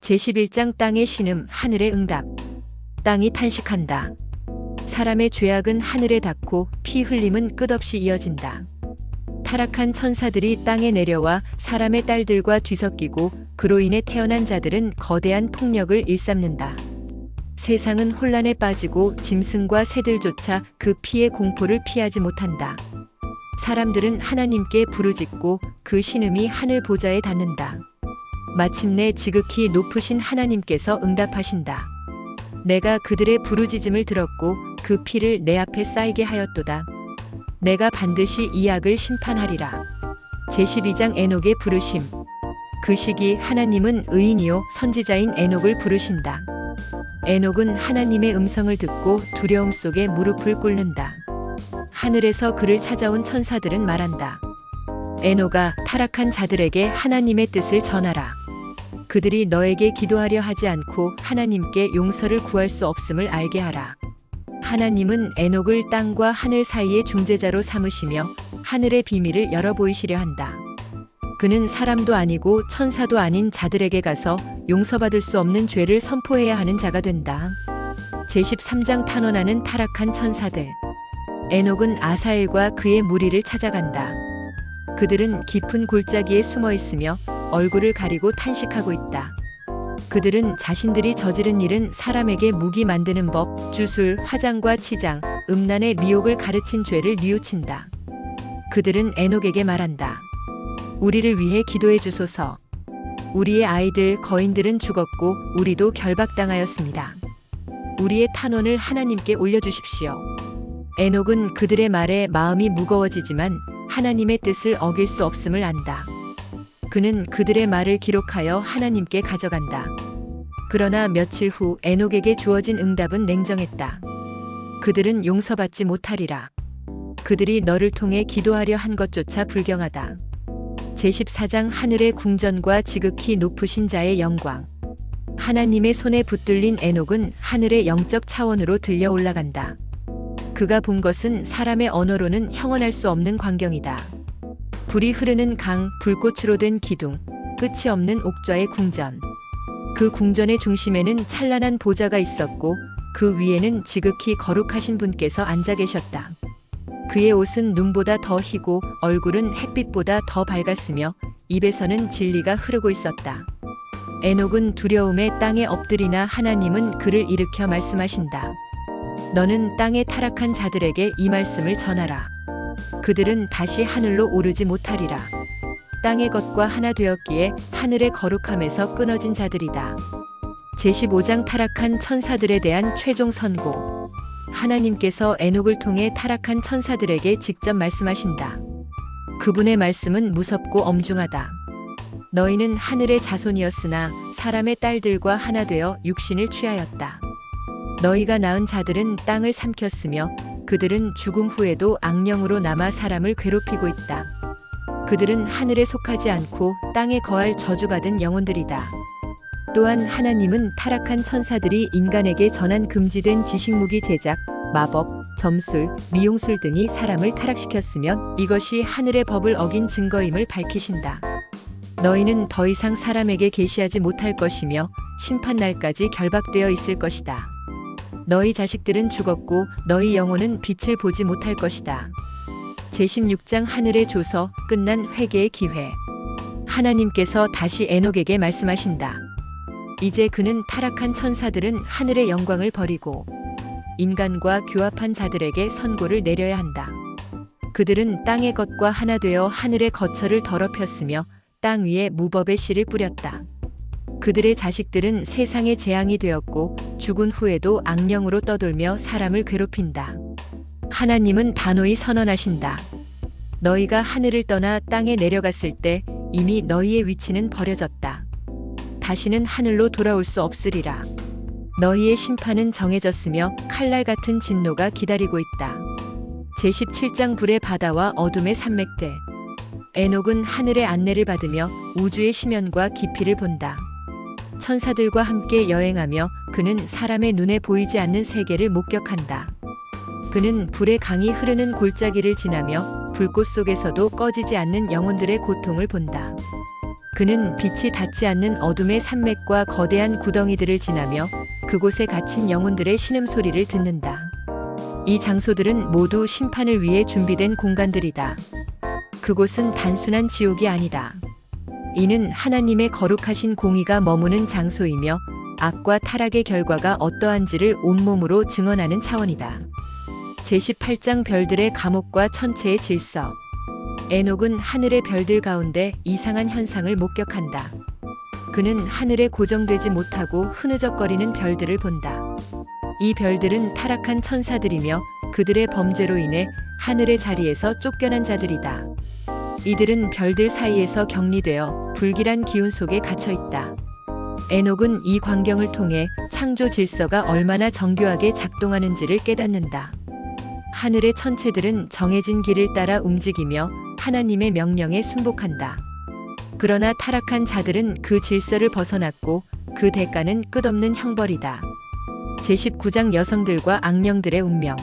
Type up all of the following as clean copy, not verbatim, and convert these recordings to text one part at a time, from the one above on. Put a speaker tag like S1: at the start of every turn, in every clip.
S1: 제11장 땅의 신음 하늘의 응답. 땅이 탄식한다. 사람의 죄악은 하늘에 닿고 피 흘림은 끝없이 이어진다. 타락한 천사들이 땅에 내려와 사람의 딸들과 뒤섞이고 그로 인해 태어난 자들은 거대한 폭력을 일삼는다. 세상은 혼란에 빠지고 짐승과 새들조차 그 피의 공포를 피하지 못한다. 사람들은 하나님께 부르짖고 그 신음이 하늘 보좌에 닿는다. 마침내 지극히 높으신 하나님께서 응답하신다. 내가 그들의 부르짖음을 들었고 그 피를 내 앞에 쌓이게 하였도다. 내가 반드시 이 악을 심판하리라. 제12장 에녹의 부르심. 그 시기 하나님은 의인이요 선지자인 에녹을 부르신다. 에녹은 하나님의 음성을 듣고 두려움 속에 무릎을 꿇는다. 하늘에서 그를 찾아온 천사들은 말한다. 에녹아, 타락한 자들에게 하나님의 뜻을 전하라. 그들이 너에게 기도하려 하지 않고 하나님께 용서를 구할 수 없음을 알게 하라. 하나님은 에녹을 땅과 하늘 사이의 중재자로 삼으시며 하늘의 비밀을 열어 보이시려 한다. 그는 사람도 아니고 천사도 아닌 자들에게 가서 용서받을 수 없는 죄를 선포해야 하는 자가 된다. 제13장 탄원하는 타락한 천사들. 에녹은 아사엘과 그의 무리를 찾아간다. 그들은 깊은 골짜기에 숨어 있으며 얼굴을 가리고 탄식하고 있다. 그들은 자신들이 저지른 일은 사람에게 무기 만드는 법, 주술, 화장과 치장, 음란의 미혹을 가르친 죄를 뉘우친다. 그들은 에녹에게 말한다. 우리를 위해 기도해 주소서. 우리의 아이들, 거인들은 죽었고 우리도 결박당하였습니다. 우리의 탄원을 하나님께 올려주십시오. 에녹은 그들의 말에 마음이 무거워지지만 하나님의 뜻을 어길 수 없음을 안다. 그는 그들의 말을 기록하여 하나님께 가져간다. 그러나 며칠 후 에녹에게 주어진 응답은 냉정했다. 그들은 용서받지 못하리라. 그들이 너를 통해 기도하려 한 것조차 불경하다. 제14장 하늘의 궁전과 지극히 높으신 자의 영광. 하나님의 손에 붙들린 에녹은 하늘의 영적 차원으로 들려 올라간다. 그가 본 것은 사람의 언어로는 형언할 수 없는 광경이다. 불이 흐르는 강, 불꽃으로 된 기둥, 끝이 없는 옥좌의 궁전. 그 궁전의 중심에는 찬란한 보좌가 있었고 그 위에는 지극히 거룩하신 분께서 앉아 계셨다. 그의 옷은 눈보다 더 희고 얼굴은 햇빛보다 더 밝았으며 입에서는 진리가 흐르고 있었다. 에녹은 두려움에 땅에 엎드리나 하나님은 그를 일으켜 말씀하신다. 너는 땅에 타락한 자들에게 이 말씀을 전하라. 그들은 다시 하늘로 오르지 못하리라. 땅의 것과 하나 되었기에 하늘의 거룩함에서 끊어진 자들이다. 제15장 타락한 천사들에 대한 최종 선고. 하나님께서 에녹을 통해 타락한 천사들에게 직접 말씀하신다. 그분의 말씀은 무섭고 엄중하다. 너희는 하늘의 자손이었으나 사람의 딸들과 하나 되어 육신을 취하였다. 너희가 낳은 자들은 땅을 삼켰으며 그들은 죽음 후에도 악령으로 남아 사람을 괴롭히고 있다. 그들은 하늘에 속하지 않고 땅에 거할 저주받은 영혼들이다. 또한 하나님은 타락한 천사들이 인간에게 전한 금지된 지식무기 제작, 마법, 점술, 미용술 등이 사람을 타락시켰으면 이것이 하늘의 법을 어긴 증거임을 밝히신다. 너희는 더 이상 사람에게 계시하지 못할 것이며 심판날까지 결박되어 있을 것이다. 너희 자식들은 죽었고 너희 영혼은 빛을 보지 못할 것이다. 제16장 하늘의 조서, 끝난 회개의 기회. 하나님께서 다시 에녹에게 말씀하신다. 이제 그는 타락한 천사들은 하늘의 영광을 버리고 인간과 교합한 자들에게 선고를 내려야 한다. 그들은 땅의 것과 하나 되어 하늘의 거처를 더럽혔으며 땅 위에 무법의 씨를 뿌렸다. 그들의 자식들은 세상의 재앙이 되었고 죽은 후에도 악령으로 떠돌며 사람을 괴롭힌다. 하나님은 단호히 선언하신다. 너희가 하늘을 떠나 땅에 내려갔을 때 이미 너희의 위치는 버려졌다. 다시는 하늘로 돌아올 수 없으리라. 너희의 심판은 정해졌으며 칼날 같은 진노가 기다리고 있다. 제17장 불의 바다와 어둠의 산맥들. 에녹은 하늘의 안내를 받으며 우주의 심연과 깊이를 본다. 천사들과 함께 여행하며 그는 사람의 눈에 보이지 않는 세계를 목격한다. 그는 불의 강이 흐르는 골짜기를 지나며 불꽃 속에서도 꺼지지 않는 영혼들의 고통을 본다. 그는 빛이 닿지 않는 어둠의 산맥과 거대한 구덩이들을 지나며 그곳에 갇힌 영혼들의 신음소리를 듣는다. 이 장소들은 모두 심판을 위해 준비된 공간들이다. 그곳은 단순한 지옥이 아니다. 이는 하나님의 거룩하신 공의가 머무는 장소이며 악과 타락의 결과가 어떠한지를 온몸으로 증언하는 차원이다. 제18장 별들의 감옥과 천체의 질서. 에녹은 하늘의 별들 가운데 이상한 현상을 목격한다. 그는 하늘에 고정되지 못하고 흐느적거리는 별들을 본다. 이 별들은 타락한 천사들이며 그들의 범죄로 인해 하늘의 자리에서 쫓겨난 자들이다. 이들은 별들 사이에서 격리되어 불길한 기운 속에 갇혀 있다. 에녹은 이 광경을 통해 창조 질서가 얼마나 정교하게 작동하는지를 깨닫는다. 하늘의 천체들은 정해진 길을 따라 움직이며 하나님의 명령에 순복한다. 그러나 타락한 자들은 그 질서를 벗어났고 그 대가는 끝없는 형벌이다. 제19장 여성들과 악령들의 운명.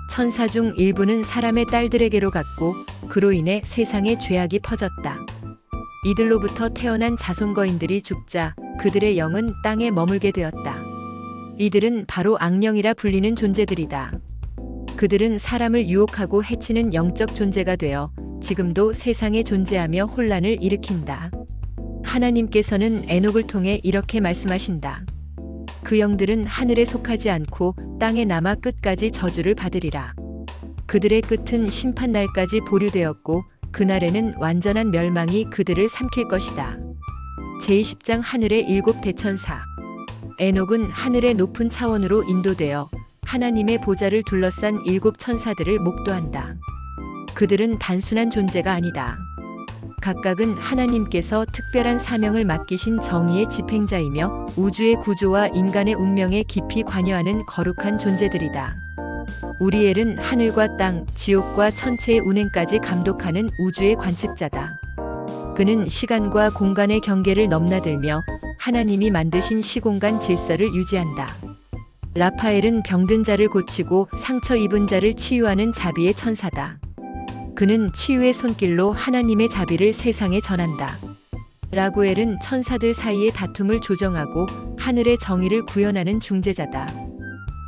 S1: 천사 중 일부는 사람의 딸들에게로 갔고 그로 인해 세상에 죄악이 퍼졌다. 이들로부터 태어난 자손거인들이 죽자 그들의 영은 땅에 머물게 되었다. 이들은 바로 악령이라 불리는 존재들이다. 그들은 사람을 유혹하고 해치는 영적 존재가 되어 지금도 세상에 존재하며 혼란을 일으킨다. 하나님께서는 에녹을 통해 이렇게 말씀하신다. 그 영들은 하늘에 속하지 않고 땅에 남아 끝까지 저주를 받으리라. 그들의 끝은 심판날까지 보류되었고 그날에는 완전한 멸망이 그들을 삼킬 것이다. 제20장 하늘의 7 대천사. 에녹은 하늘의 높은 차원으로 인도되어 하나님의 보좌를 둘러싼 7 천사들을 목도한다. 그들은 단순한 존재가 아니다. 각각은 하나님께서 특별한 사명을 맡기신 정의의 집행자이며 우주의 구조와 인간의 운명에 깊이 관여하는 거룩한 존재들이다. 우리엘은 하늘과 땅, 지옥과 천체의 운행까지 감독하는 우주의 관측자다. 그는 시간과 공간의 경계를 넘나들며 하나님이 만드신 시공간 질서를 유지한다. 라파엘은 병든 자를 고치고 상처 입은 자를 치유하는 자비의 천사다. 그는 치유의 손길로 하나님의 자비를 세상에 전한다. 라구엘은 천사들 사이의 다툼을 조정하고 하늘의 정의를 구현하는 중재자다.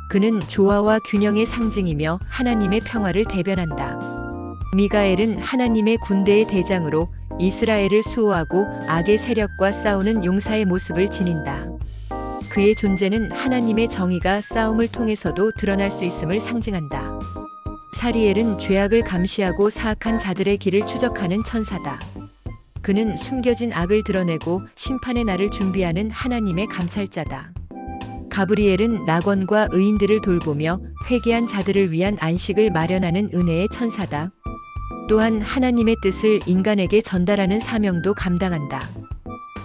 S1: 그는 조화와 균형의 상징이며 하나님의 평화를 대변한다. 미가엘은 하나님의 군대의 대장으로 이스라엘을 수호하고 악의 세력과 싸우는 용사의 모습을 지닌다. 그의 존재는 하나님의 정의가 싸움을 통해서도 드러날 수 있음을 상징한다. 사리엘은 죄악을 감시하고 사악한 자들의 길을 추적하는 천사다. 그는 숨겨진 악을 드러내고 심판의 날을 준비하는 하나님의 감찰자다. 가브리엘은 낙원과 의인들을 돌보며 회개한 자들을 위한 안식을 마련하는 은혜의 천사다. 또한 하나님의 뜻을 인간에게 전달하는 사명도 감당한다.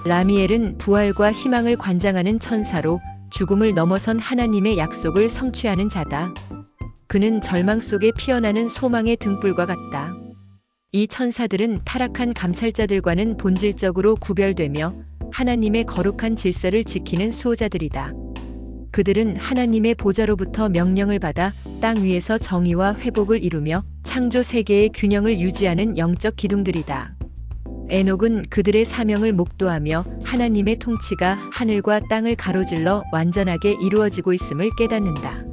S1: 라미엘은 부활과 희망을 관장하는 천사로 죽음을 넘어선 하나님의 약속을 성취하는 자다. 그는 절망 속에 피어나는 소망의 등불과 같다. 이 천사들은 타락한 감찰자들과는 본질적으로 구별되며 하나님의 거룩한 질서를 지키는 수호자들이다. 그들은 하나님의 보좌로부터 명령을 받아 땅 위에서 정의와 회복을 이루며 창조 세계의 균형을 유지하는 영적 기둥들이다. 에녹은 그들의 사명을 목도하며 하나님의 통치가 하늘과 땅을 가로질러 완전하게 이루어지고 있음을 깨닫는다.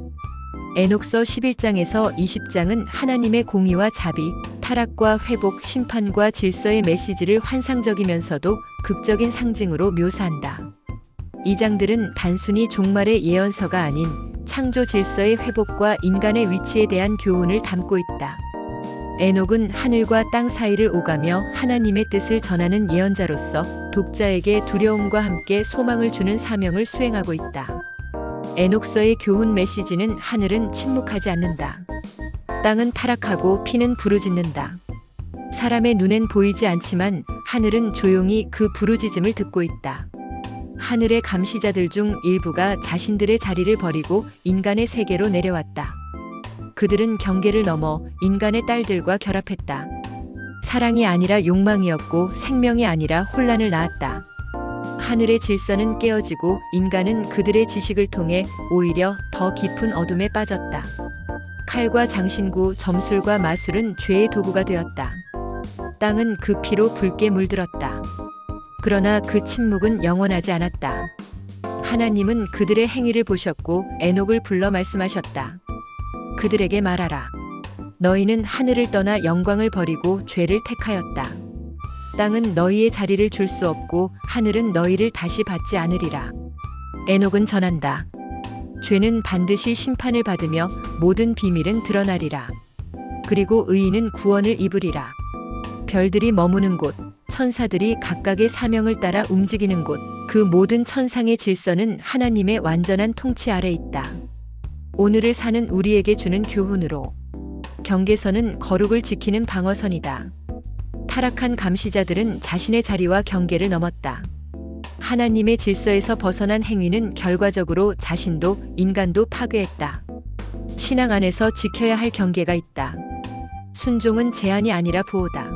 S1: 에녹서 11장에서 20장은 하나님의 공의와 자비, 타락과 회복, 심판과 질서의 메시지를 환상적이면서도 극적인 상징으로 묘사한다. 이 장들은 단순히 종말의 예언서가 아닌 창조 질서의 회복과 인간의 위치에 대한 교훈을 담고 있다. 에녹은 하늘과 땅 사이를 오가며 하나님의 뜻을 전하는 예언자로서 독자에게 두려움과 함께 소망을 주는 사명을 수행하고 있다. 에녹서의 교훈 메시지는 하늘은 침묵하지 않는다. 땅은 타락하고 피는 부르짖는다. 사람의 눈엔 보이지 않지만 하늘은 조용히 그 부르짖음을 듣고 있다. 하늘의 감시자들 중 일부가 자신들의 자리를 버리고 인간의 세계로 내려왔다. 그들은 경계를 넘어 인간의 딸들과 결합했다. 사랑이 아니라 욕망이었고 생명이 아니라 혼란을 낳았다. 하늘의 질서는 깨어지고 인간은 그들의 지식을 통해 오히려 더 깊은 어둠에 빠졌다. 칼과 장신구, 점술과 마술은 죄의 도구가 되었다. 땅은 그 피로 붉게 물들었다. 그러나 그 침묵은 영원하지 않았다. 하나님은 그들의 행위를 보셨고 에녹을 불러 말씀하셨다. 그들에게 말하라. 너희는 하늘을 떠나 영광을 버리고 죄를 택하였다. 땅은 너희의 자리를 줄 수 없고 하늘은 너희를 다시 받지 않으리라. 에녹은 전한다. 죄는 반드시 심판을 받으며 모든 비밀은 드러나리라. 그리고 의인은 구원을 입으리라. 별들이 머무는 곳, 천사들이 각각의 사명을 따라 움직이는 곳, 그 모든 천상의 질서는 하나님의 완전한 통치 아래 있다. 오늘을 사는 우리에게 주는 교훈으로 경계선은 거룩을 지키는 방어선이다. 타락한 감시자들은 자신의 자리와 경계를 넘었다. 하나님의 질서에서 벗어난 행위는 결과적으로 자신도 인간도 파괴했다. 신앙 안에서 지켜야 할 경계가 있다. 순종은 제한이 아니라 보호다.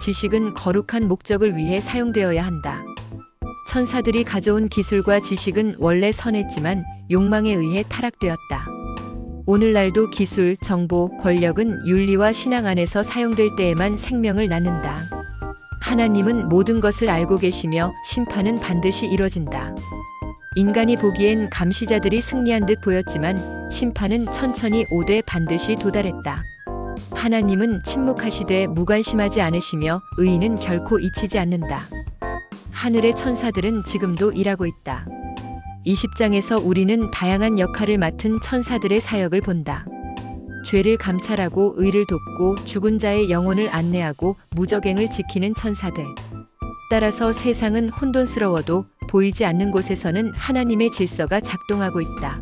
S1: 지식은 거룩한 목적을 위해 사용되어야 한다. 천사들이 가져온 기술과 지식은 원래 선했지만 욕망에 의해 타락되었다. 오늘날도 기술, 정보, 권력은 윤리와 신앙 안에서 사용될 때에만 생명을 낳는다. 하나님은 모든 것을 알고 계시며 심판은 반드시 이뤄진다. 인간이 보기엔 감시자들이 승리한 듯 보였지만 심판은 천천히 오되 반드시 도달했다. 하나님은 침묵하시되 무관심하지 않으시며 의인은 결코 잊히지 않는다. 하늘의 천사들은 지금도 일하고 있다. 20장에서 우리는 다양한 역할을 맡은 천사들의 사역을 본다. 죄를 감찰하고 의를 돕고 죽은 자의 영혼을 안내하고 무적행을 지키는 천사들. 따라서 세상은 혼돈스러워도 보이지 않는 곳에서는 하나님의 질서가 작동하고 있다.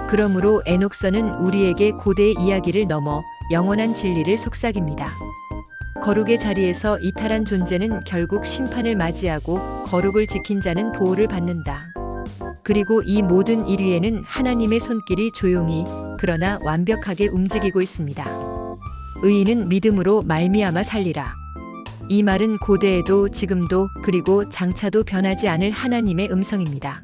S1: 그러므로 에녹서는 우리에게 고대의 이야기를 넘어 영원한 진리를 속삭입니다. 거룩의 자리에서 이탈한 존재는 결국 심판을 맞이하고 거룩을 지킨 자는 보호를 받는다. 그리고 이 모든 일 위에는 하나님의 손길이 조용히 그러나 완벽하게 움직이고 있습니다. 의인은 믿음으로 말미암아 살리라. 이 말은 고대에도 지금도 그리고 장차도 변하지 않을 하나님의 음성입니다.